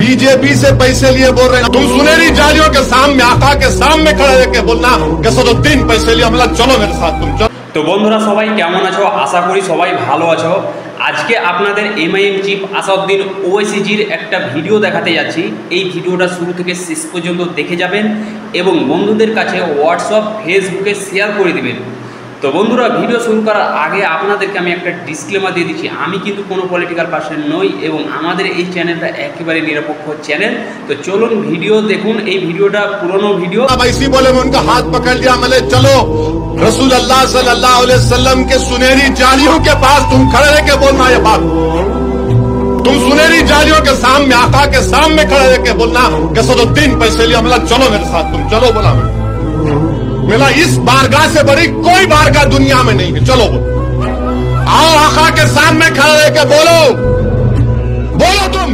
BJP से पैसे लिए बोल रहे हैं। तुम सुनहरी जालियों के सामने, आका के सामने खड़े रहकर बोलना कि सदुद्दीन पैसे लिए, हमला चलो मेरे साथ, तुम चलो। তো বন্ধুরা সবাই কেমন আছো? আশা করি সবাই ভালো আছো। আজকে আপনাদের এমআইএম চিফ আসাউদ্দিন ওয়াইসিজির একটা ভিডিও দেখাতে যাচ্ছি। এই ভিডিওটা শুরু থেকে শেষ পর্যন্ত দেখে যাবেন এবং বন্ধুদের কাছে হোয়াটসঅ্যাপ ফেসবুকে শেয়ার করে দিবেন। তো বন্ধুরা, ভিডিও শুরু করার আগে আপনাদেরকে আমি একটা ডিসক্লেমার দিয়ে দিচ্ছি, আমি কিন্তু কোনো পলিটিক্যাল পার্সন নই এবং আমাদের এই চ্যানেলটা একেবারে নিরপেক্ষ চ্যানেল। তো চলুন ভিডিও দেখুন। এই ভিডিওটা পুরনো ভিডিও। अब ऐसी बोले मैं उनका हाथ पकड़ लिया, मैंने चलो रसूल अल्लाह सल्लल्लाहु अलैहि वसल्लम के सुनहरी जालियों के पास तुम खड़े रह के बोलना ये बात। तुम सुनहरी जालियों के सामने, आका के सामने खड़े रह के बोलना कि सदुद्दीन पैसे लिए, हमला चलो मेरे साथ, तुम चलो। बोला मेरा इस बारगाह से बड़ी कोई बारगाह दुनिया में नहीं है, चलो आओ आका के सामने खड़े रह के बोलो तुम।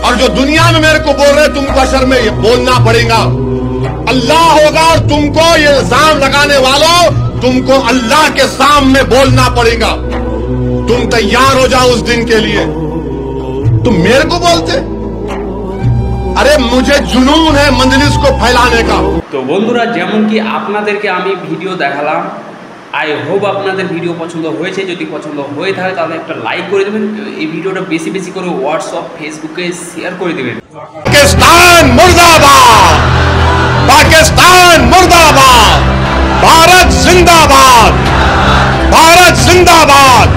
और जो दुनिया में मेरे को बोल रहे तुम बशर में ये बोलना पड़ेगा। अल्लाह होगा और तुमको ये इल्जाम लगाने वालों, तुमको अल्लाह के सामने बोलना पड़ेगा। तुम तैयार हो जाओ उस दिन के लिए। तुम मेरे को बोलते, अरे मुझे जुनून है मजलिस को फैलाने का। তো বন্ধুরা, যেমন কি আপনাদেরকে আমি ভিডিও দেখালাম, আই হোপ আপনাদের ভিডিও পছন্দ হয়েছে। যদি পছন্দ হয়ে থাকে তাহলে একটা লাইক করে দেবেন, এই ভিডিওটা বেশি বেশি করে হোয়াটসঅ্যাপ ফেসবুকে শেয়ার করে দেবেন। पाकिस्तान मुर्दाबाद, पाकिस्तान मुर्दाबाद, भारत जिंदाबाद, भारत जिंदाबाद।